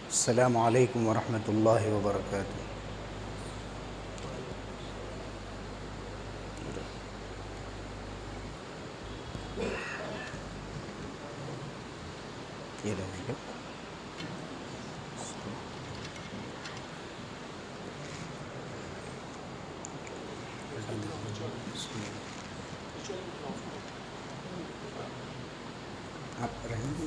السلام علیکم ورحمۃ اللہ وبرکاتہ۔ یہ رہے گا آپ رہیں گے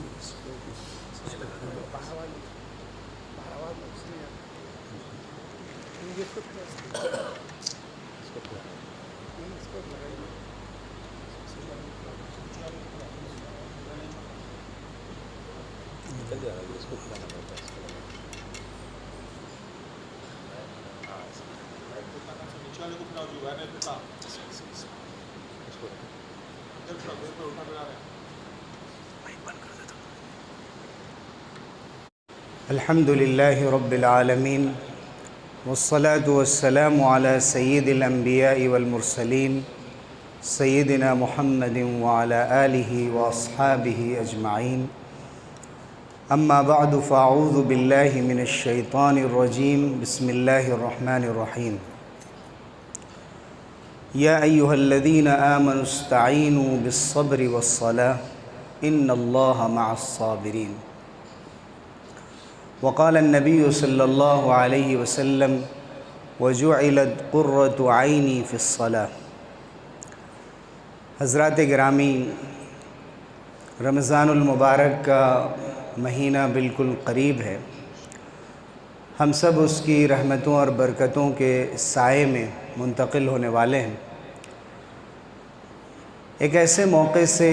الحمد للہ رب العالمین والصلاة والسلام علی سید الانبیاء والمرسلین سیدنا محمد وعلی آلہ واصحابہ اجمعین، اما بعد فاعوذ باللہ من الشیطان الرجیم، بسم اللہ الرحمن الرحیم۔ یا ایہا الذین آمنوا استعینوا بالصبر والصلاة ان اللہ مع الصابرین۔ وقال النبی صلی اللہ علیہ وسلم وجعلت قرۃ عینی فی الصلاۃ۔ حضرات گرامی، رمضان المبارک کا مہینہ بالکل قریب ہے۔ ہم سب اس کی رحمتوں اور برکتوں کے سائے میں منتقل ہونے والے ہیں۔ ایک ایسے موقع سے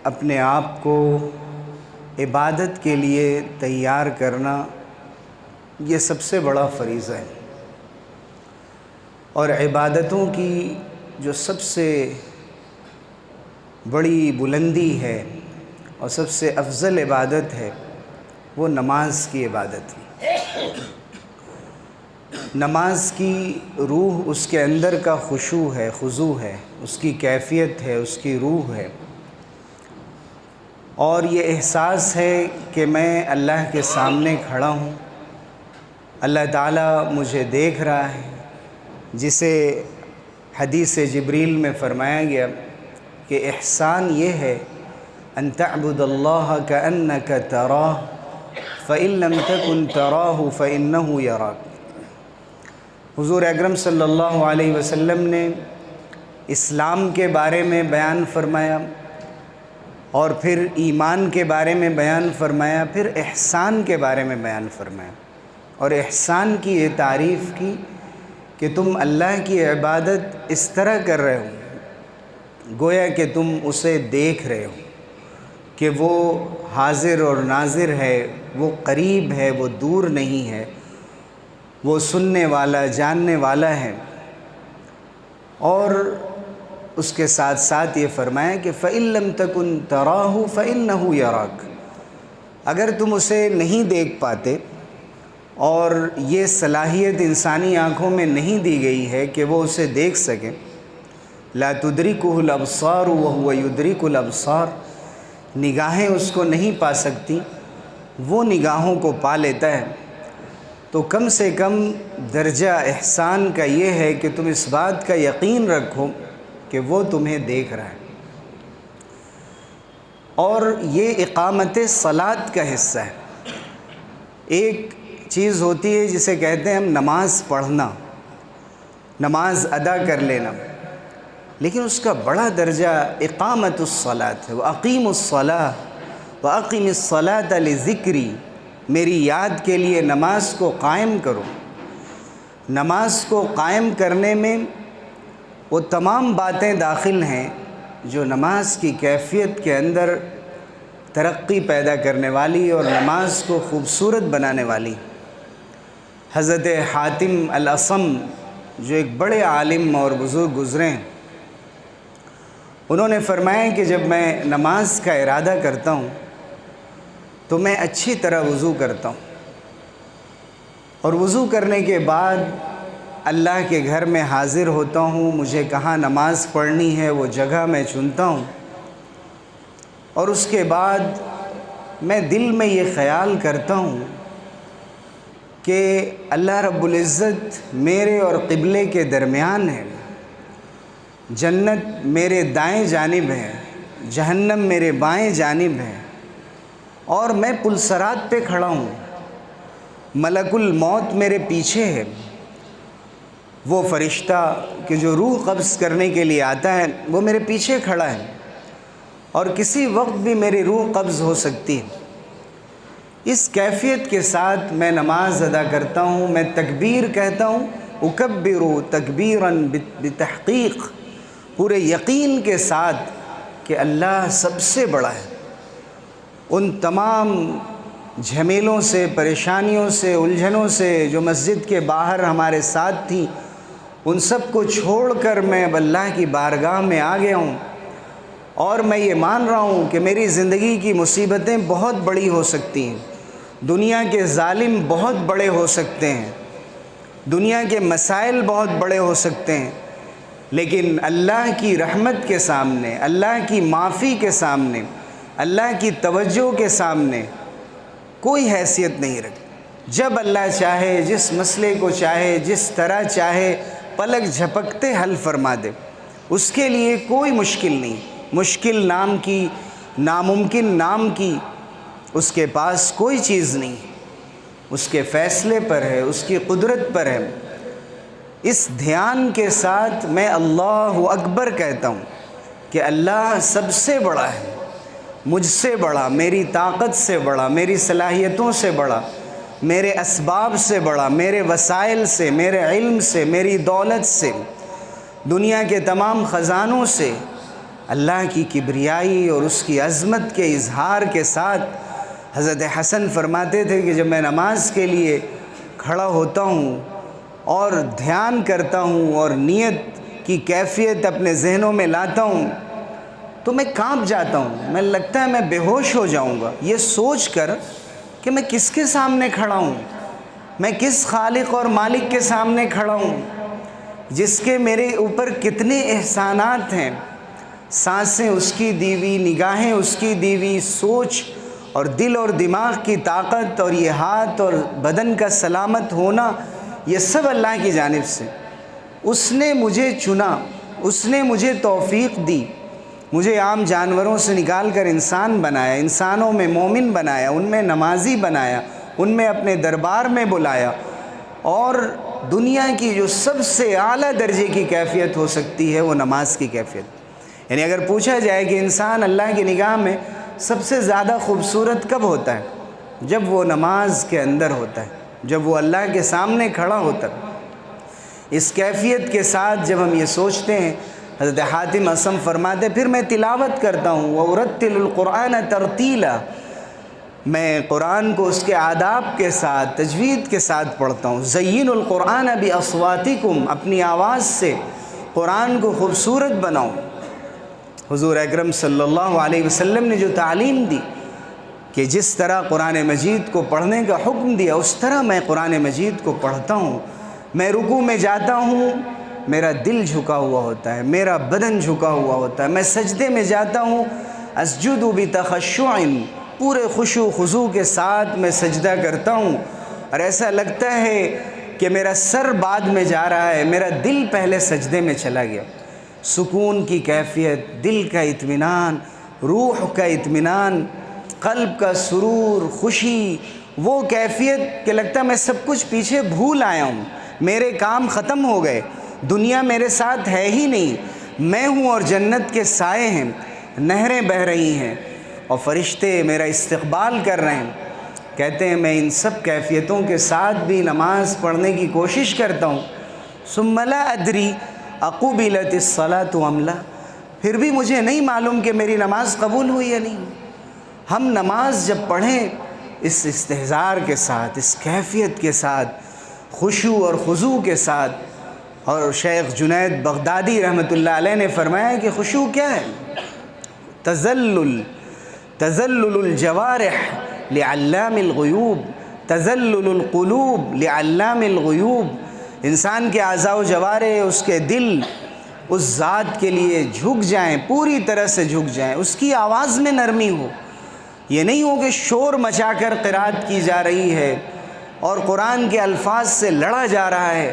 اپنے آپ کو عبادت کے لیے تیار کرنا، یہ سب سے بڑا فریضہ ہے، اور عبادتوں کی جو سب سے بڑی بلندی ہے اور سب سے افضل عبادت ہے وہ نماز کی عبادت ہے۔ نماز کی روح اس کے اندر کا خشوع ہے، خضوع ہے، اس کی کیفیت ہے، اس کی روح ہے، اور یہ احساس ہے کہ میں اللہ کے سامنے کھڑا ہوں، اللہ تعالیٰ مجھے دیکھ رہا ہے، جسے حدیث جبریل میں فرمایا گیا کہ احسان یہ ہے ان تعبد اللہ کأنک تراہ فإن لم تکن تراہ فإنہ یراک۔ حضور اکرم صلی اللہ علیہ وسلم نے اسلام کے بارے میں بیان فرمایا، اور پھر ایمان کے بارے میں بیان فرمایا، پھر احسان کے بارے میں بیان فرمایا، اور احسان کی یہ تعریف کی کہ تم اللہ کی عبادت اس طرح کر رہے ہو گویا کہ تم اسے دیکھ رہے ہو، کہ وہ حاضر اور ناظر ہے، وہ قریب ہے، وہ دور نہیں ہے، وہ سننے والا، جاننے والا ہے۔ اور اس کے ساتھ ساتھ یہ فرمایا کہ فَإِن لَمْ تَكُن تَرَاهُ فَإِنَّهُ يَرَاكَ۔ اگر تم اسے نہیں دیکھ پاتے، اور یہ صلاحیت انسانی آنکھوں میں نہیں دی گئی ہے کہ وہ اسے دیکھ سکیں، لَا تُدْرِكُهُ الْأَبْصَارُ وَهُوَ يُدْرِكُ الْأَبْصَارَ، نگاہیں اس کو نہیں پا سکتی، وہ نگاہوں کو پا لیتا ہے۔ تو کم سے کم درجہ احسان کا یہ ہے کہ تم اس بات کا یقین رکھو کہ وہ تمہیں دیکھ رہا ہے، اور یہ اقامت صلاۃ کا حصہ ہے۔ ایک چیز ہوتی ہے جسے کہتے ہیں ہم نماز پڑھنا، نماز ادا کر لینا، لیکن اس کا بڑا درجہ اقامت الصلاۃ ہے۔ وَأَقِيمُوا الصَّلَاةَ وَأَقِمِ الصَّلَاةَ لِذِكْرِي، میری یاد کے لیے نماز کو قائم کرو۔ نماز کو قائم کرنے میں وہ تمام باتیں داخل ہیں جو نماز کی کیفیت کے اندر ترقی پیدا کرنے والی اور نماز کو خوبصورت بنانے والی۔ حضرت حاتم الاصم جو ایک بڑے عالم اور بزرگ گزرے ہیں، انہوں نے فرمایا کہ جب میں نماز کا ارادہ کرتا ہوں تو میں اچھی طرح وضو کرتا ہوں، اور وضو کرنے کے بعد اللہ کے گھر میں حاضر ہوتا ہوں، مجھے کہاں نماز پڑھنی ہے وہ جگہ میں چنتا ہوں، اور اس کے بعد میں دل میں یہ خیال کرتا ہوں کہ اللہ رب العزت میرے اور قبلے کے درمیان ہے، جنت میرے دائیں جانب ہے، جہنم میرے بائیں جانب ہے، اور میں پلسرات پہ کھڑا ہوں، ملک الموت میرے پیچھے ہے، وہ فرشتہ کہ جو روح قبض کرنے کے لیے آتا ہے وہ میرے پیچھے کھڑا ہے، اور کسی وقت بھی میری روح قبض ہو سکتی ہے۔ اس کیفیت کے ساتھ میں نماز ادا کرتا ہوں، میں تکبیر کہتا ہوں، اکبرو تکبیراً بتحقیق، پورے یقین کے ساتھ کہ اللہ سب سے بڑا ہے۔ ان تمام جھمیلوں سے، پریشانیوں سے، الجھنوں سے جو مسجد کے باہر ہمارے ساتھ تھیں، ان سب کو چھوڑ کر میں اب اللہ کی بارگاہ میں آ گیا ہوں، اور میں یہ مان رہا ہوں کہ میری زندگی کی مصیبتیں بہت بڑی ہو سکتی ہیں، دنیا کے ظالم بہت بڑے ہو سکتے ہیں، دنیا کے مسائل بہت بڑے ہو سکتے ہیں، لیکن اللہ کی رحمت کے سامنے، اللہ کی معافی کے سامنے، اللہ کی توجہ کے سامنے کوئی حیثیت نہیں رکھتی۔ جب اللہ چاہے، جس مسئلے کو چاہے، جس طرح چاہے، پلک جھپکتے حل فرما دے، اس کے لیے کوئی مشکل نہیں، مشکل نام کی، ناممکن نام کی اس کے پاس کوئی چیز نہیں، اس کے فیصلے پر ہے، اس کی قدرت پر ہے۔ اس دھیان کے ساتھ میں اللہ اکبر کہتا ہوں کہ اللہ سب سے بڑا ہے، مجھ سے بڑا، میری طاقت سے بڑا، میری صلاحیتوں سے بڑا، میرے اسباب سے بڑا، میرے وسائل سے، میرے علم سے، میری دولت سے، دنیا کے تمام خزانوں سے۔ اللہ کی کبریائی اور اس کی عظمت کے اظہار کے ساتھ حضرت حسن فرماتے تھے کہ جب میں نماز کے لیے کھڑا ہوتا ہوں اور دھیان کرتا ہوں اور نیت کی کیفیت اپنے ذہنوں میں لاتا ہوں تو میں کانپ جاتا ہوں، میں لگتا ہے میں بے ہوش ہو جاؤں گا، یہ سوچ کر کہ میں کس کے سامنے کھڑا ہوں، میں کس خالق اور مالک کے سامنے کھڑا ہوں، جس کے میرے اوپر کتنے احسانات ہیں، سانسیں اس کی دیوی، نگاہیں اس کی دیوی، سوچ اور دل اور دماغ کی طاقت، اور یہ ہاتھ اور بدن کا سلامت ہونا، یہ سب اللہ کی جانب سے۔ اس نے مجھے چنا، اس نے مجھے توفیق دی، مجھے عام جانوروں سے نکال کر انسان بنایا، انسانوں میں مومن بنایا، ان میں نمازی بنایا، ان میں اپنے دربار میں بلایا، اور دنیا کی جو سب سے اعلیٰ درجے کی کیفیت ہو سکتی ہے وہ نماز کی کیفیت۔ یعنی اگر پوچھا جائے کہ انسان اللہ کی نگاہ میں سب سے زیادہ خوبصورت کب ہوتا ہے؟ جب وہ نماز کے اندر ہوتا ہے، جب وہ اللہ کے سامنے کھڑا ہوتا ہے۔ اس کیفیت کے ساتھ جب ہم یہ سوچتے ہیں، حضرت حاتم اصم فرماتے پھر میں تلاوت کرتا ہوں، وَأُرَتِّلُ الْقُرْآنَ تَرْتِيلًا، میں قرآن کو اس کے آداب کے ساتھ، تجوید کے ساتھ پڑھتا ہوں۔ زَيِّنُوا الْقُرْآنَ بِأَصْوَاتِكُمْ، اپنی آواز سے قرآن کو خوبصورت بناؤ۔ حضور اکرم صلی اللہ علیہ وسلم نے جو تعلیم دی کہ جس طرح قرآن مجید کو پڑھنے کا حکم دیا، اس طرح میں قرآن مجید کو پڑھتا ہوں۔ میں رکوع میں جاتا ہوں، میرا دل جھکا ہوا ہوتا ہے، میرا بدن جھکا ہوا ہوتا ہے۔ میں سجدے میں جاتا ہوں، اسجد بتخشع، پورے خشوع و خضوع کے ساتھ میں سجدہ کرتا ہوں، اور ایسا لگتا ہے کہ میرا سر بعد میں جا رہا ہے، میرا دل پہلے سجدے میں چلا گیا۔ سکون کی کیفیت، دل کا اطمینان، روح کا اطمینان، قلب کا سرور، خوشی، وہ کیفیت کہ لگتا ہے میں سب کچھ پیچھے بھول آیا ہوں، میرے کام ختم ہو گئے، دنیا میرے ساتھ ہے ہی نہیں، میں ہوں اور جنت کے سائے ہیں، نہریں بہہ رہی ہیں اور فرشتے میرا استقبال کر رہے ہیں۔ کہتے ہیں میں ان سب کیفیتوں کے ساتھ بھی نماز پڑھنے کی کوشش کرتا ہوں۔ ثم لا ادری اقبلت الصلاۃ ام لا، پھر بھی مجھے نہیں معلوم کہ میری نماز قبول ہوئی یا نہیں۔ ہم نماز جب پڑھیں اس استحضار کے ساتھ، اس کیفیت کے ساتھ، خشوع اور خضوع کے ساتھ، اور شیخ جنید بغدادی رحمۃ اللہ علیہ نے فرمایا کہ خشوع کیا ہے؟ تذلل الجوارح لعلام الغیوب، تذلل القلوب لعلام الغیوب، انسان کے اعضاء و جوارح، اس کے دل اس ذات کے لیے جھک جائیں، پوری طرح سے جھک جائیں، اس کی آواز میں نرمی ہو، یہ نہیں ہو کہ شور مچا کر قرات کی جا رہی ہے اور قرآن کے الفاظ سے لڑا جا رہا ہے،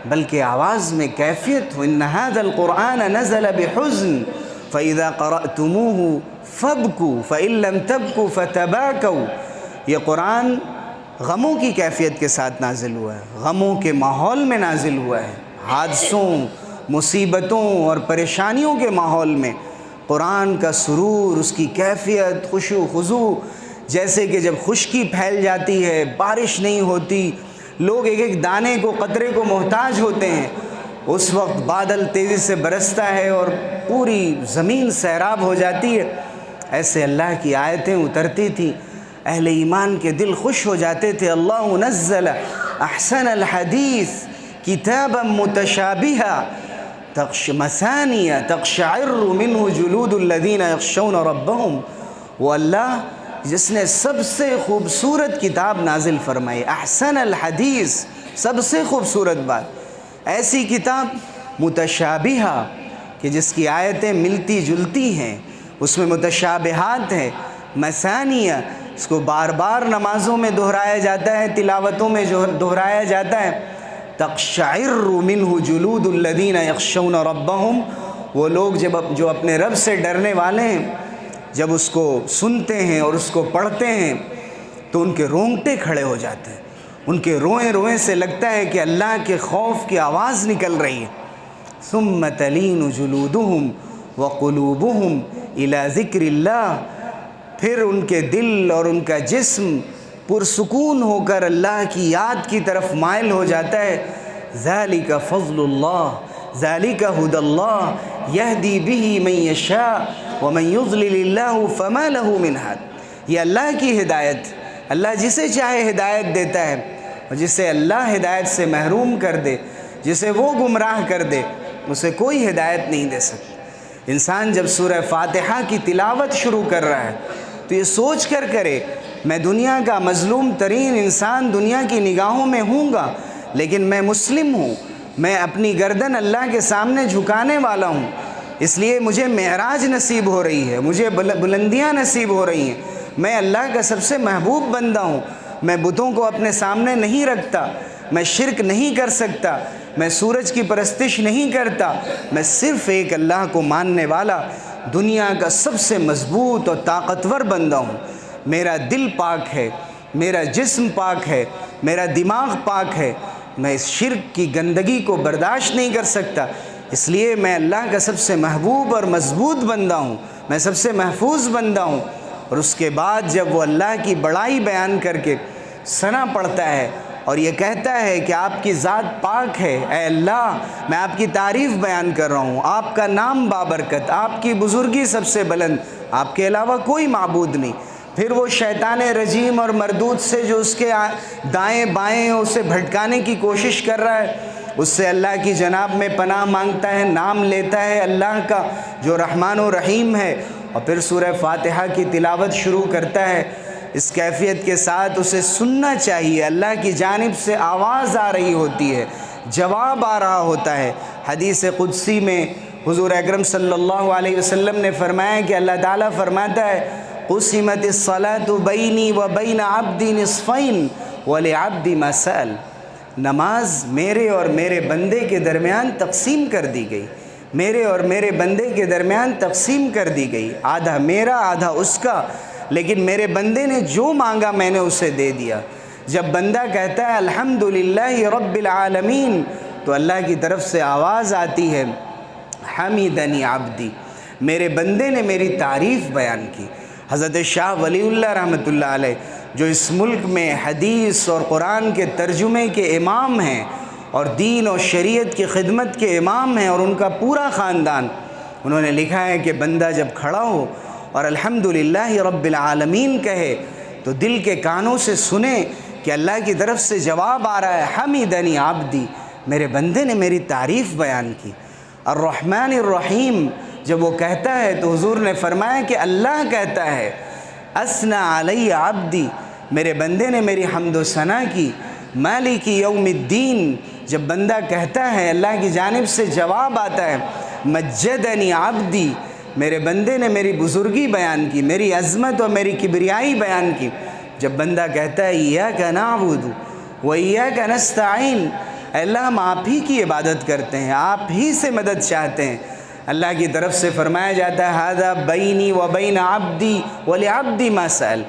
بلکہ آواز میں کیفیت ہو۔ ان ھذا القرآن نزل بحزن فاذا قرأتموه فابکوا فان لم تبکوا فتباکوا۔ یہ قرآن غموں کی کیفیت کے ساتھ نازل ہوا ہے، غموں کے ماحول میں نازل ہوا ہے، حادثوں، مصیبتوں اور پریشانیوں کے ماحول میں قرآن کا سرور، اس کی کیفیت، خشوع و خضوع، جیسے کہ جب خشکی پھیل جاتی ہے، بارش نہیں ہوتی، لوگ ایک ایک دانے کو، قطرے کو محتاج ہوتے ہیں، اس وقت بادل تیزی سے برستا ہے اور پوری زمین سیراب ہو جاتی ہے، ایسے اللہ کی آیتیں اترتی تھیں، اہل ایمان کے دل خوش ہو جاتے تھے۔ اللہ نزل احسن الحدیث کتابا متشابہا مثانی تقشعر منہ جلود الذین یخشون ربہم۔ وہ اللہ جس نے سب سے خوبصورت کتاب نازل فرمائی، احسن الحدیث، سب سے خوبصورت بات، ایسی کتاب متشابہہ کہ جس کی آیتیں ملتی جلتی ہیں، اس میں متشابہات ہیں، مثانیہ، اس کو بار بار نمازوں میں دہرایا جاتا ہے، تلاوتوں میں جو دہرایا جاتا ہے۔ تقشعر منہ جلود الذین یخشون ربہم، وہ لوگ جو اپنے رب سے ڈرنے والے ہیں، جب اس کو سنتے ہیں اور اس کو پڑھتے ہیں تو ان کے رونگٹے کھڑے ہو جاتے ہیں، ان کے روئیں روئیں سے لگتا ہے کہ اللہ کے خوف کی آواز نکل رہی ہے۔ ثم تلین جلودہم وقلوبہم الی ذکر اللہ، پھر ان کے دل اور ان کا جسم پرسکون ہو کر اللہ کی یاد کی طرف مائل ہو جاتا ہے۔ ذالک فضل اللہ، ذالک ھدی اللہ یہدی بہ من یشاء ومن یضلل اللہ فما لہ من ہاد۔ یہ اللہ کی ہدایت، اللہ جسے چاہے ہدایت دیتا ہے، اور جسے اللہ ہدایت سے محروم کر دے، جسے وہ گمراہ کر دے، اسے کوئی ہدایت نہیں دے سکتا۔ انسان جب سورہ فاتحہ کی تلاوت شروع کر رہا ہے تو یہ سوچ کر کرے، میں دنیا کا مظلوم ترین انسان دنیا کی نگاہوں میں ہوں گا، لیکن میں مسلم ہوں، میں اپنی گردن اللہ کے سامنے جھکانے والا ہوں، اس لیے مجھے معراج نصیب ہو رہی ہے، مجھے بلندیاں نصیب ہو رہی ہیں، میں اللہ کا سب سے محبوب بندہ ہوں، میں بتوں کو اپنے سامنے نہیں رکھتا، میں شرک نہیں کر سکتا، میں سورج کی پرستش نہیں کرتا، میں صرف ایک اللہ کو ماننے والا دنیا کا سب سے مضبوط اور طاقتور بندہ ہوں۔ میرا دل پاک ہے، میرا جسم پاک ہے، میرا دماغ پاک ہے، میں اس شرک کی گندگی کو برداشت نہیں کر سکتا، اس لیے میں اللہ کا سب سے محبوب اور مضبوط بندہ ہوں، میں سب سے محفوظ بندہ ہوں۔ اور اس کے بعد جب وہ اللہ کی بڑائی بیان کر کے ثنا پڑھتا ہے اور یہ کہتا ہے کہ آپ کی ذات پاک ہے، اے اللہ میں آپ کی تعریف بیان کر رہا ہوں، آپ کا نام بابرکت، آپ کی بزرگی سب سے بلند، آپ کے علاوہ کوئی معبود نہیں۔ پھر وہ شیطان رجیم اور مردود سے جو اس کے دائیں بائیں اسے بھٹکانے کی کوشش کر رہا ہے، اس سے اللہ کی جناب میں پناہ مانگتا ہے، نام لیتا ہے اللہ کا جو رحمان و رحیم ہے، اور پھر سورہ فاتحہ کی تلاوت شروع کرتا ہے۔ اس کیفیت کے ساتھ اسے سننا چاہیے، اللہ کی جانب سے آواز آ رہی ہوتی ہے، جواب آ رہا ہوتا ہے۔ حدیث قدسی میں حضور اکرم صلی اللہ علیہ وسلم نے فرمایا کہ اللہ تعالیٰ فرماتا ہے قسمت الصلاۃ بینی و بین عبدی نصفین ولعبدی ما سأل، نماز میرے اور میرے بندے کے درمیان تقسیم کر دی گئی، میرے اور میرے بندے کے درمیان تقسیم کر دی گئی، آدھا میرا آدھا اس کا، لیکن میرے بندے نے جو مانگا میں نے اسے دے دیا۔ جب بندہ کہتا ہے الحمدللہ رب العالمین تو اللہ کی طرف سے آواز آتی ہے حمیدنی عبدی، میرے بندے نے میری تعریف بیان کی۔ حضرت شاہ ولی اللہ رحمۃ اللہ علیہ جو اس ملک میں حدیث اور قرآن کے ترجمے کے امام ہیں اور دین اور شریعت کی خدمت کے امام ہیں، اور ان کا پورا خاندان، انہوں نے لکھا ہے کہ بندہ جب کھڑا ہو اور الحمدللہ رب العالمین کہے تو دل کے کانوں سے سنے کہ اللہ کی طرف سے جواب آ رہا ہے حمیدنی عبدی، میرے بندے نے میری تعریف بیان کی۔ الرحمن الرحیم جب وہ کہتا ہے تو حضور نے فرمایا کہ اللہ کہتا ہے اثنى علی عبدی، میرے بندے نے میری حمد و ثنا کی۔ مالک یوم الدین جب بندہ کہتا ہے اللہ کی جانب سے جواب آتا ہے مجدنی عبدی، میرے بندے نے میری بزرگی بیان کی، میری عظمت اور میری کبریائی بیان کی۔ جب بندہ کہتا ہے ایاک نعبد وَإِيَّاكَ نَسْتَعِينُ، اے اللہ ہم آپ ہی کی عبادت کرتے ہیں، آپ ہی سے مدد چاہتے ہیں۔ اللہ کی طرف سے فرمایا جاتا ہے ہذا بینی و بین عبدی ولعبدی ما سأل،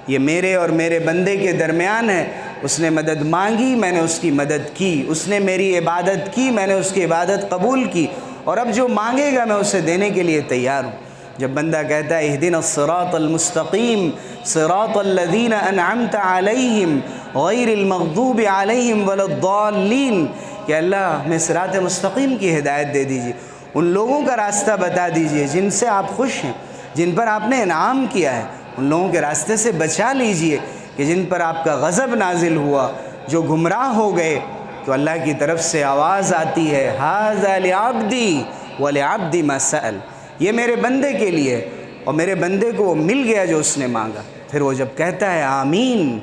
یہ میرے اور میرے بندے کے درمیان ہے، اس نے مدد مانگی میں نے اس کی مدد کی، اس نے میری عبادت کی میں نے اس کی عبادت قبول کی، اور اب جو مانگے گا میں اسے دینے کے لیے تیار ہوں۔ جب بندہ کہتا ہے اہدنا الصراط المستقیم صراط الذین انعمت علیہم غیر المغضوب علیہم ولا الضالین، کہ اللہ ہمیں صراط مستقیم کی ہدایت دے دیجیے، ان لوگوں کا راستہ بتا دیجئے جن سے آپ خوش ہیں، جن پر آپ نے انعام کیا ہے، ان لوگوں کے راستے سے بچا لیجئے کہ جن پر آپ کا غضب نازل ہوا، جو گمراہ ہو گئے۔ تو اللہ کی طرف سے آواز آتی ہے ھذا لعبدی ولعبدی ما سأل، یہ میرے بندے کے لیے اور میرے بندے کو مل گیا جو اس نے مانگا۔ پھر وہ جب کہتا ہے آمین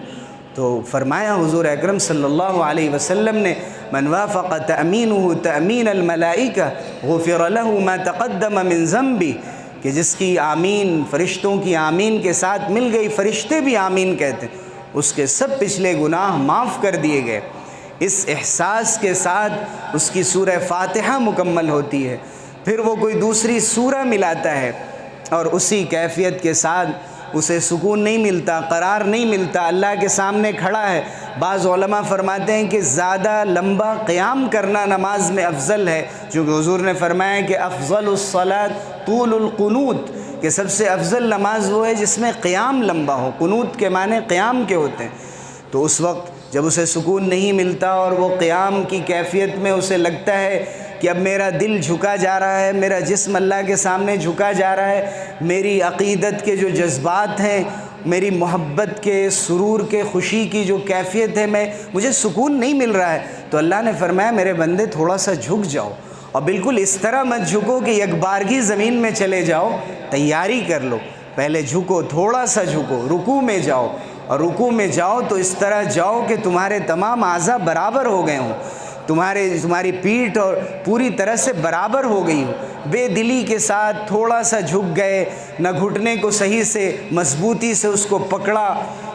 تو فرمایا حضور اکرم صلی اللہ علیہ وسلم نے من وافق تأمینہ تأمین الملائکہ غفر له ما تقدم من ذنبہ، کہ جس کی آمین فرشتوں کی آمین کے ساتھ مل گئی، فرشتے بھی آمین کہتے ہیں، اس کے سب پچھلے گناہ معاف کر دیے گئے۔ اس احساس کے ساتھ اس کی سورہ فاتحہ مکمل ہوتی ہے، پھر وہ کوئی دوسری سورہ ملاتا ہے اور اسی کیفیت کے ساتھ اسے سکون نہیں ملتا، قرار نہیں ملتا، اللہ کے سامنے کھڑا ہے۔ بعض علماء فرماتے ہیں کہ زیادہ لمبا قیام کرنا نماز میں افضل ہے، چونکہ حضور نے فرمایا کہ افضل الصلاۃ طول القنوت، کہ سب سے افضل نماز وہ ہے جس میں قیام لمبا ہو، قنوت کے معنی قیام کے ہوتے ہیں۔ تو اس وقت جب اسے سکون نہیں ملتا اور وہ قیام کی کیفیت میں اسے لگتا ہے کہ اب میرا دل جھکا جا رہا ہے، میرا جسم اللہ کے سامنے جھکا جا رہا ہے، میری عقیدت کے جو جذبات ہیں، میری محبت کے، سرور کے، خوشی کی جو کیفیت ہے، مجھے سکون نہیں مل رہا ہے، تو اللہ نے فرمایا میرے بندے تھوڑا سا جھک جاؤ، اور بالکل اس طرح مت جھکو کہ یکبارگی زمین میں چلے جاؤ، تیاری کر لو، پہلے جھکو، تھوڑا سا جھکو، رکوع میں جاؤ، اور رکوع میں جاؤ تو اس طرح جاؤ کہ تمہارے تمام اعضاء برابر ہو گئے ہوں، تمہاری پیٹھ اور پوری طرح سے برابر ہو گئی ہو، بے دلی کے ساتھ تھوڑا سا جھک گئے، نہ گھٹنے کو صحیح سے مضبوطی سے اس کو پکڑا،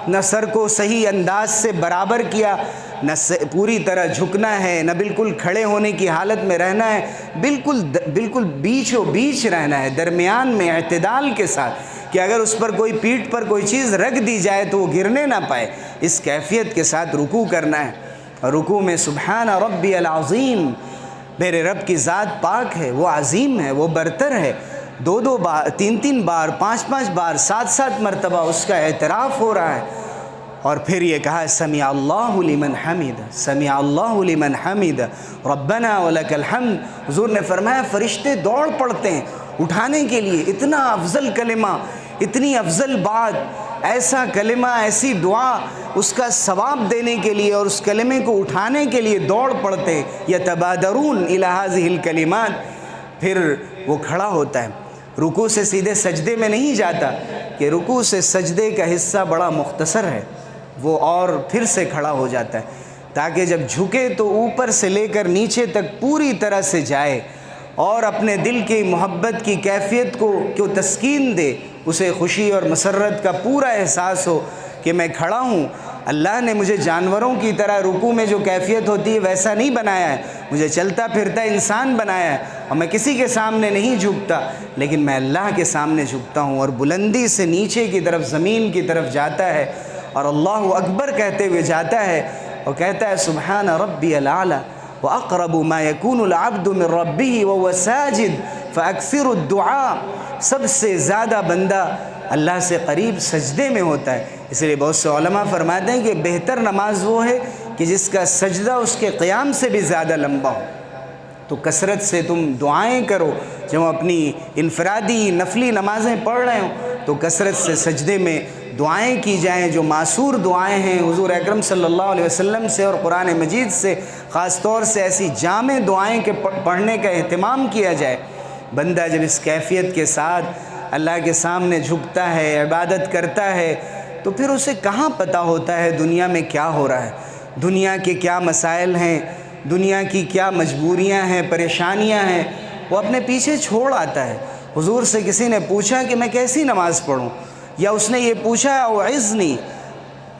نہ سر کو صحیح انداز سے برابر کیا، نہ پوری طرح جھکنا ہے، نہ بالکل کھڑے ہونے کی حالت میں رہنا ہے، بالکل بیچو بیچ رہنا ہے، درمیان میں اعتدال کے ساتھ، کہ اگر اس پر کوئی پیٹھ پر کوئی چیز رکھ دی جائے تو وہ گرنے نہ پائے، اس کیفیت کے ساتھ رکوع کرنا ہے۔ اور رکوع میں سبحان ربی العظیم، میرے رب کی ذات پاک ہے، وہ عظیم ہے، وہ برتر ہے، 2 بار 3 بار 5 بار 7 مرتبہ اس کا اعتراف ہو رہا ہے۔ اور پھر یہ کہا سمع اللہ لمن حمد، سمع اللہ لمن حمد ربنا ولک الحمد۔ حضور نے فرمایا فرشتے دوڑ پڑتے ہیں اٹھانے کے لیے، اتنا افضل کلمہ، اتنی افضل بات، ایسا کلمہ، ایسی دعا، اس کا ثواب دینے کے لیے اور اس کلمے کو اٹھانے کے لیے دوڑ پڑتے، یتبادرون الی ہذہ الکلمات۔ پھر وہ کھڑا ہوتا ہے، رکوع سے سیدھے سجدے میں نہیں جاتا، کہ رکوع سے سجدے کا حصہ بڑا مختصر ہے، وہ اور پھر سے کھڑا ہو جاتا ہے تاکہ جب جھکے تو اوپر سے لے کر نیچے تک پوری طرح سے جائے، اور اپنے دل کی محبت کی کیفیت کو تسکین دے، اسے خوشی اور مسرت کا پورا احساس ہو کہ میں کھڑا ہوں، اللہ نے مجھے جانوروں کی طرح رکوع میں جو کیفیت ہوتی ہے ویسا نہیں بنایا ہے، مجھے چلتا پھرتا انسان بنایا ہے، اور میں کسی کے سامنے نہیں جھکتا، لیکن میں اللہ کے سامنے جھکتا ہوں، اور بلندی سے نیچے کی طرف زمین کی طرف جاتا ہے، اور اللہ اکبر کہتے ہوئے جاتا ہے، اور کہتا ہے سبحان ربی الاعلی وَأَقْرَبُ مَا يَكُونُ الْعَبْدُ مِنْ رَبِّهِ وَهُوَ سَاجِدٌ فَأَكْثِرُ الدُّعَاء۔ سب سے زیادہ بندہ اللہ سے قریب سجدے میں ہوتا ہے، اس لیے بہت سے علماء فرماتے ہیں کہ بہتر نماز وہ ہے کہ جس کا سجدہ اس کے قیام سے بھی زیادہ لمبا ہو۔ تو کثرت سے تم دعائیں کرو، جب اپنی انفرادی نفلی نمازیں پڑھ رہے ہوں تو کثرت سے سجدے میں دعائیں کی جائیں، جو معصور دعائیں ہیں حضور اکرم صلی اللہ علیہ وسلم سے اور قرآن مجید سے، خاص طور سے ایسی جامع دعائیں کے پڑھنے کا اہتمام کیا جائے۔ بندہ جب اس کیفیت کے ساتھ اللہ کے سامنے جھکتا ہے، عبادت کرتا ہے، تو پھر اسے کہاں پتہ ہوتا ہے دنیا میں کیا ہو رہا ہے، دنیا کے کیا مسائل ہیں، دنیا کی کیا مجبوریاں ہیں، پریشانیاں ہیں، وہ اپنے پیچھے چھوڑ آتا ہے۔ حضور سے کسی نے پوچھا کہ میں کیسی نماز پڑھوں، یا اس نے یہ پوچھا اعظنی،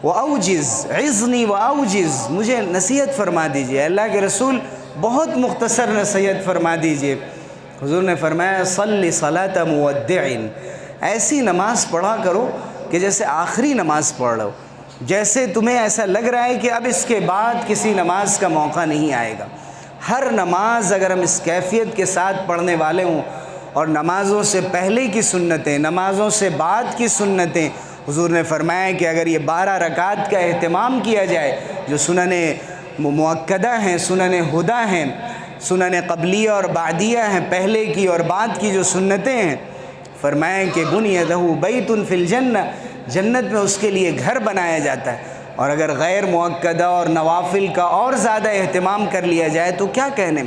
وأوجز عظنی وأوجز، مجھے نصیحت فرما دیجئے۔ اللہ کے رسول بہت مختصر نصیحت فرما دیجئے۔ حضور نے فرمایا صلی صلاۃ مودع، ایسی نماز پڑھا کرو کہ جیسے آخری نماز پڑھ رہے ہو، جیسے تمہیں ایسا لگ رہا ہے کہ اب اس کے بعد کسی نماز کا موقع نہیں آئے گا۔ ہر نماز اگر ہم اس کیفیت کے ساتھ پڑھنے والے ہوں، اور نمازوں سے پہلے کی سنتیں، نمازوں سے بعد کی سنتیں، حضور نے فرمایا کہ اگر یہ 12 رکعات کا اہتمام کیا جائے جو سنن مؤکدہ ہیں، سنن ہدیٰ ہیں، سنن قبلیہ اور بعدیہ ہیں، پہلے کی اور بعد کی جو سنتیں ہیں، فرمایا کہ بنی لہ بیت فی الجنہ، جنت میں اس کے لیے گھر بنایا جاتا ہے۔ اور اگر غیر مؤکدہ اور نوافل کا اور زیادہ اہتمام کر لیا جائے تو کیا کہنے۔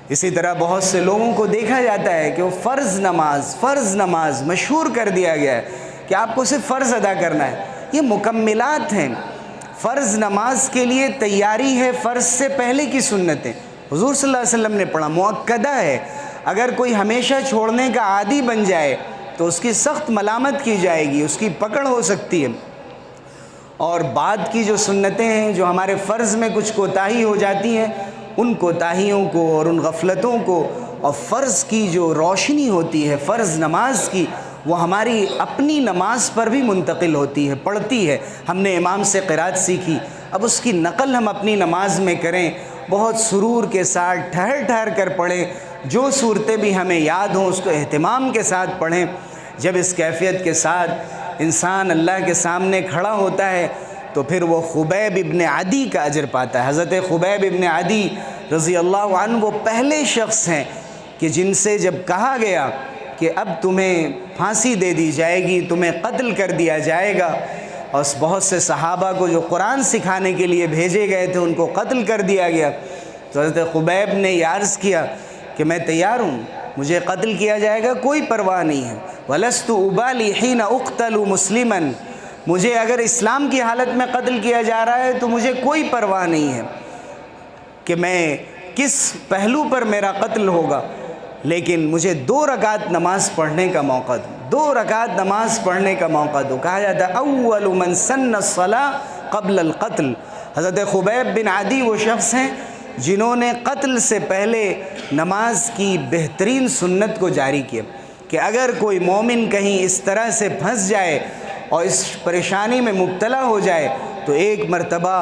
اسی طرح بہت سے لوگوں کو دیکھا جاتا ہے کہ وہ فرض نماز مشہور کر دیا گیا ہے کہ آپ کو صرف فرض ادا کرنا ہے۔ یہ مکملات ہیں، فرض نماز کے لیے تیاری ہے، فرض سے پہلے کی سنتیں حضور صلی اللہ علیہ وسلم نے پڑھا، مؤکدہ ہے۔ اگر کوئی ہمیشہ چھوڑنے کا عادی بن جائے تو اس کی سخت ملامت کی جائے گی، اس کی پکڑ ہو سکتی ہے۔ اور بعد کی جو سنتیں ہیں، جو ہمارے فرض میں کچھ کوتاہی ہو جاتی ہیں، ان کوتاہیوں کو اور ان غفلتوں کو، اور فرض کی جو روشنی ہوتی ہے فرض نماز کی، وہ ہماری اپنی نماز پر بھی منتقل ہوتی ہے، پڑتی ہے۔ ہم نے امام سے قرات سیکھی، اب اس کی نقل ہم اپنی نماز میں کریں، بہت سرور کے ساتھ ٹھہر ٹھہر کر پڑھیں، جو صورتیں بھی ہمیں یاد ہوں اس کو اہتمام کے ساتھ پڑھیں۔ جب اس کیفیت کے ساتھ انسان اللہ کے سامنے کھڑا ہوتا ہے تو پھر وہ خبیب ابن عدی کا اجر پاتا ہے۔ حضرت خبیب ابن عدی رضی اللہ عنہ وہ پہلے شخص ہیں کہ جن سے جب کہا گیا کہ اب تمہیں پھانسی دے دی جائے گی، تمہیں قتل کر دیا جائے گا، اور بہت سے صحابہ کو جو قرآن سکھانے کے لیے بھیجے گئے تھے ان کو قتل کر دیا گیا، تو حضرت خبیب نے یہ عرض کیا کہ میں تیار ہوں، مجھے قتل کیا جائے گا، کوئی پرواہ نہیں ہے۔ وَلَسْتُ أُبَالِي حِينَ أُقْتَلُ مُسْلِمًا، مجھے اگر اسلام کی حالت میں قتل کیا جا رہا ہے تو مجھے کوئی پرواہ نہیں ہے کہ میں کس پہلو پر میرا قتل ہوگا، لیکن مجھے 2 رکعت نماز پڑھنے کا موقع دو، 2 رکعت نماز پڑھنے کا موقع دو۔ کہا جاتا ہے اول من سن الصلاۃ قبل القتل، حضرت خبیب بن عدی وہ شخص ہیں جنہوں نے قتل سے پہلے نماز کی بہترین سنت کو جاری کیا کہ اگر کوئی مومن کہیں اس طرح سے پھنس جائے اور اس پریشانی میں مبتلا ہو جائے تو ایک مرتبہ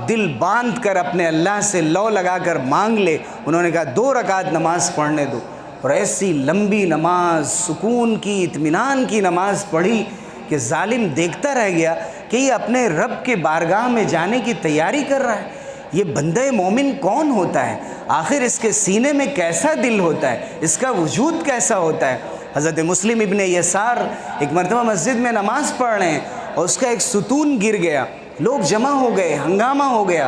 دل باندھ کر اپنے اللہ سے لو لگا کر مانگ لے۔ انہوں نے کہا 2 رکعت نماز پڑھنے دو، اور ایسی لمبی نماز، سکون کی، اطمینان کی نماز پڑھی کہ ظالم دیکھتا رہ گیا کہ یہ اپنے رب کے بارگاہ میں جانے کی تیاری کر رہا ہے، یہ بندہ مومن کون ہوتا ہے، آخر اس کے سینے میں کیسا دل ہوتا ہے، اس کا وجود کیسا ہوتا ہے۔ حضرت مسلم ابن یسار ایک مرتبہ مسجد میں نماز پڑھ رہے ہیں اور اس کا ایک ستون گر گیا، لوگ جمع ہو گئے، ہنگامہ ہو گیا،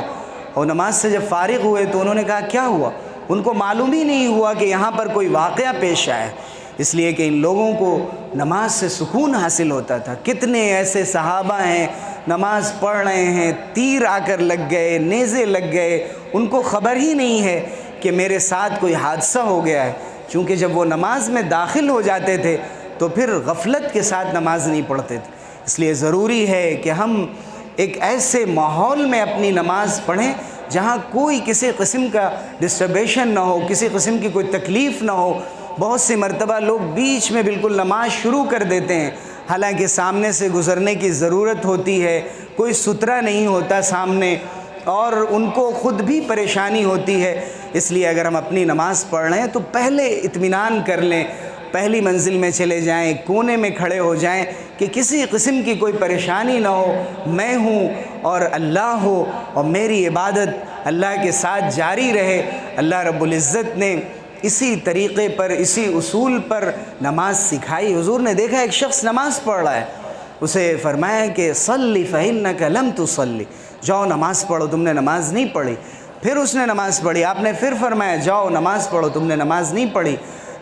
اور نماز سے جب فارغ ہوئے تو انہوں نے کہا کیا ہوا؟ ان کو معلوم ہی نہیں ہوا کہ یہاں پر کوئی واقعہ پیش آیا، اس لیے کہ ان لوگوں کو نماز سے سکون حاصل ہوتا تھا۔ کتنے ایسے صحابہ ہیں نماز پڑھ رہے ہیں، تیر آ کر لگ گئے، نیزے لگ گئے، ان کو خبر ہی نہیں ہے کہ میرے ساتھ کوئی حادثہ ہو گیا ہے، چونکہ جب وہ نماز میں داخل ہو جاتے تھے تو پھر غفلت کے ساتھ نماز نہیں پڑھتے تھے۔ اس لیے ضروری ہے کہ ہم ایک ایسے ماحول میں اپنی نماز پڑھیں جہاں کوئی کسی قسم کا ڈسٹربیشن نہ ہو، کسی قسم کی کوئی تکلیف نہ ہو۔ بہت سی مرتبہ لوگ بیچ میں بالکل نماز شروع کر دیتے ہیں، حالانکہ سامنے سے گزرنے کی ضرورت ہوتی ہے، کوئی سترا نہیں ہوتا سامنے، اور ان کو خود بھی پریشانی ہوتی ہے۔ اس لیے اگر ہم اپنی نماز پڑھ رہے ہیں تو پہلے اطمینان کر لیں، پہلی منزل میں چلے جائیں، کونے میں کھڑے ہو جائیں کہ کسی قسم کی کوئی پریشانی نہ ہو، میں ہوں اور اللہ ہو، اور میری عبادت اللہ کے ساتھ جاری رہے۔ اللہ رب العزت نے اسی طریقے پر، اسی اصول پر نماز سکھائی۔ حضور نے دیکھا ایک شخص نماز پڑھ رہا ہے، اسے فرمایا کہ صلی فإنک لم تصلی، جاؤ نماز پڑھو، تم نے نماز نہیں پڑھی۔ پھر اس نے نماز پڑھی، آپ نے پھر فرمایا جاؤ نماز پڑھو، تم نے نماز نہیں پڑھی۔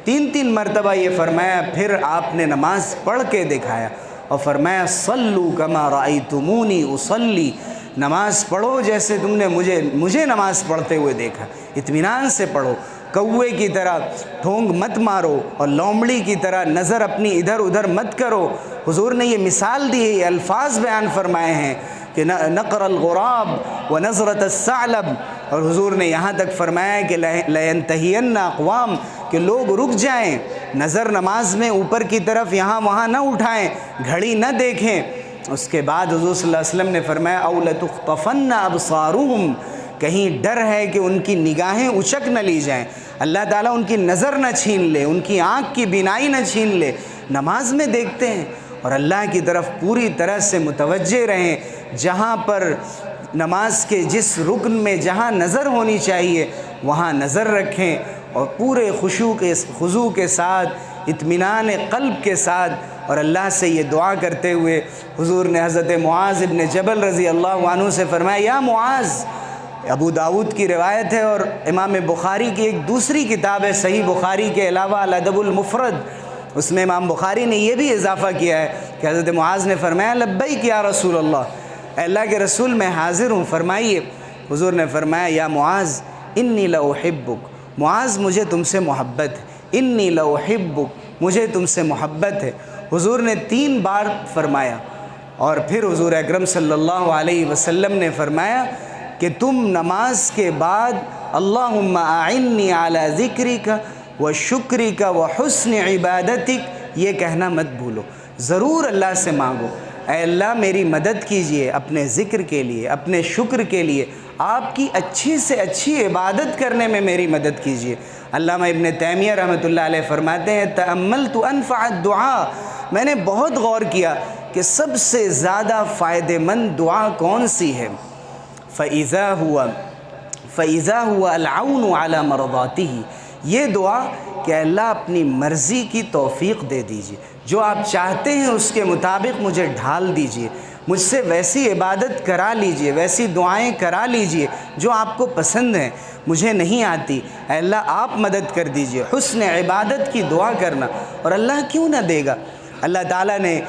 3 مرتبہ یہ فرمایا، پھر آپ نے نماز پڑھ کے دکھایا اور فرمایا صلو کما رأیتمونی اصلی، نماز پڑھو جیسے تم نے مجھے نماز پڑھتے ہوئے دیکھا، اطمینان سے پڑھو، کوے کی طرح ٹھونگ مت مارو اور لومڑی کی طرح نظر اپنی ادھر ادھر مت کرو۔ حضور نے یہ مثال دی ہے، یہ الفاظ بیان فرمائے ہیں کہ نقر الغراب و نظرت الثعلب، اور حضور نے یہاں تک فرمایا کہ لینتہین اقوام، کہ لوگ رک جائیں، نظر نماز میں اوپر کی طرف یہاں وہاں نہ اٹھائیں، گھڑی نہ دیکھیں۔ اس کے بعد حضور صلی اللہ علیہ وسلم نے فرمایا او لتخطفن ابصارهم، کہیں ڈر ہے کہ ان کی نگاہیں اچک نہ لی جائیں، اللہ تعالیٰ ان کی نظر نہ چھین لے، ان کی آنکھ کی بینائی نہ چھین لے۔ نماز میں دیکھتے ہیں اور اللہ کی طرف پوری طرح سے متوجہ رہیں، جہاں پر نماز کے جس رکن میں جہاں نظر ہونی چاہیے وہاں نظر رکھیں، اور پورے خضوع کے ساتھ، اطمینان قلب کے ساتھ، اور اللہ سے یہ دعا کرتے ہوئے حضور نے حضرت معاذ ابن جبل رضی اللہ عنہ سے فرمایا، یا معاذ، ابو داود کی روایت ہے اور امام بخاری کی ایک دوسری کتاب ہے صحیح بخاری کے علاوہ الادب المفرد، اس میں امام بخاری نے یہ بھی اضافہ کیا ہے کہ حضرت معاذ نے فرمایا لبیک یا رسول اللہ، اے اللہ کے رسول میں حاضر ہوں، فرمائیے۔ حضور نے فرمایا یا معاذ انی لاحبک، معاذ مجھے تم سے محبت ہے، انی لاحبک، مجھے تم سے محبت ہے۔ حضور نے 3 بار فرمایا، اور پھر حضور اکرم صلی اللہ علیہ وسلم نے فرمایا کہ تم نماز کے بعد اللہم اعنی علی ذکرک و شکرک و حسن عبادتک یہ کہنا مت بھولو، ضرور اللہ سے مانگو، اے اللہ میری مدد کیجئے اپنے ذکر کے لیے، اپنے شکر کے لیے، آپ کی اچھی سے اچھی عبادت کرنے میں میری مدد کیجئے۔ علامہ ابن تیمیہ رحمۃ اللہ علیہ فرماتے ہیں تأملت انفع الدعاء، میں نے بہت غور کیا کہ سب سے زیادہ فائدہ مند دعا کون سی ہے، فَإِذَا هُوَ الْعَوْنُ عَلَى مَرْضَاتِهِ، یہ دعا کہ اللہ اپنی مرضی کی توفیق دے دیجئے، جو آپ چاہتے ہیں اس کے مطابق مجھے ڈھال دیجئے، مجھ سے ویسی عبادت کرا لیجئے، ویسی دعائیں کرا لیجئے جو آپ کو پسند ہیں، مجھے نہیں آتی، اے اللہ آپ مدد کر دیجئے۔ حسن عبادت کی دعا کرنا، اور اللہ کیوں نہ دے گا، اللہ تعالیٰ نے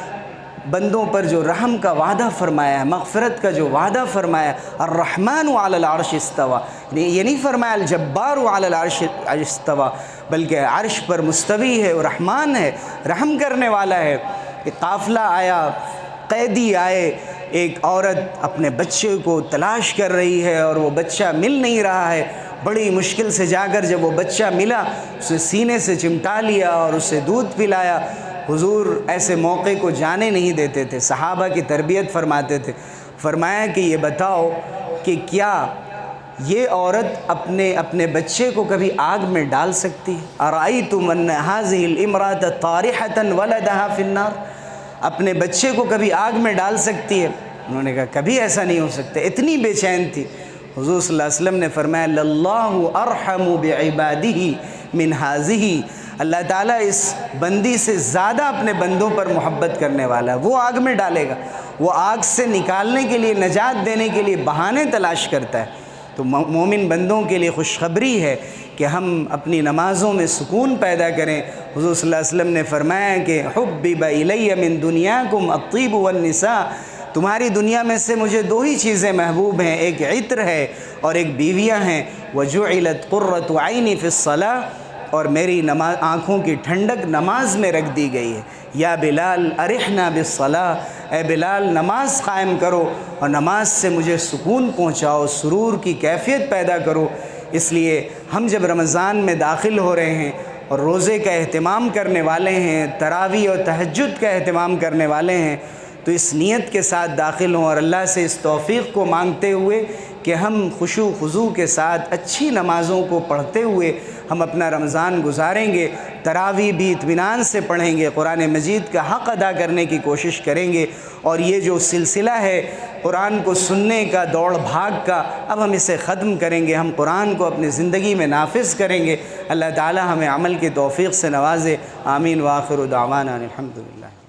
بندوں پر جو رحم کا وعدہ فرمایا ہے، مغفرت کا جو وعدہ فرمایا، الرحمن علی العرش استوى، یہ نہیں فرمایا الجبار علی العرش استوى، بلکہ عرش پر مستوی ہے، رحمان ہے، رحم کرنے والا ہے۔ ایک قافلہ آیا، قیدی آئے، ایک عورت اپنے بچے کو تلاش کر رہی ہے اور وہ بچہ مل نہیں رہا ہے، بڑی مشکل سے جا کر جب وہ بچہ ملا اسے سینے سے چمٹا لیا اور اسے دودھ پلایا۔ حضور ایسے موقع کو جانے نہیں دیتے تھے، صحابہ کی تربیت فرماتے تھے، فرمایا کہ یہ بتاؤ کہ کیا یہ عورت اپنے بچے کو کبھی آگ میں ڈال سکتی ہے؟ ارأیتم ان هذه الامرأة طارحة ولدها في النار، اپنے بچے کو کبھی آگ میں ڈال سکتی ہے؟ انہوں نے کہا کبھی ایسا نہیں ہو سکتا، اتنی بے چین تھی۔ حضور صلی اللہ علیہ وسلم نے فرمایا للہ ارحم بعبادہ من هذه، اللہ تعالیٰ اس بندی سے زیادہ اپنے بندوں پر محبت کرنے والا ہے، وہ آگ میں ڈالے گا، وہ آگ سے نکالنے کے لیے، نجات دینے کے لیے بہانے تلاش کرتا ہے۔ تو مومن بندوں کے لیے خوشخبری ہے کہ ہم اپنی نمازوں میں سکون پیدا کریں۔ حضور صلی اللہ علیہ وسلم نے فرمایا کہ حبب الی من دنیاکم الطیب والنساء، تمہاری دنیا میں سے مجھے 2 ہی چیزیں محبوب ہیں، ایک عطر ہے اور ایک بیویاں ہیں، وجعلت قرۃ عینی فی الصلاۃ، اور میری آنکھوں کی ٹھنڈک نماز میں رکھ دی گئی ہے۔ یا بلال ارحنا بالصلاۃ، اے بلال نماز قائم کرو اور نماز سے مجھے سکون پہنچاؤ، سرور کی کیفیت پیدا کرو۔ اس لیے ہم جب رمضان میں داخل ہو رہے ہیں اور روزے کا اہتمام کرنے والے ہیں، تراویح اور تہجد کا اہتمام کرنے والے ہیں، تو اس نیت کے ساتھ داخل ہوں اور اللہ سے اس توفیق کو مانگتے ہوئے کہ ہم خشوع خضوع کے ساتھ اچھی نمازوں کو پڑھتے ہوئے ہم اپنا رمضان گزاریں گے، تراویح بھی اطمینان سے پڑھیں گے، قرآن مجید کا حق ادا کرنے کی کوشش کریں گے، اور یہ جو سلسلہ ہے قرآن کو سننے کا، دوڑ بھاگ کا، اب ہم اسے ختم کریں گے، ہم قرآن کو اپنی زندگی میں نافذ کریں گے۔ اللہ تعالی ہمیں عمل کی توفیق سے نوازے، آمین۔ وآخر دعوانا الحمدللہ۔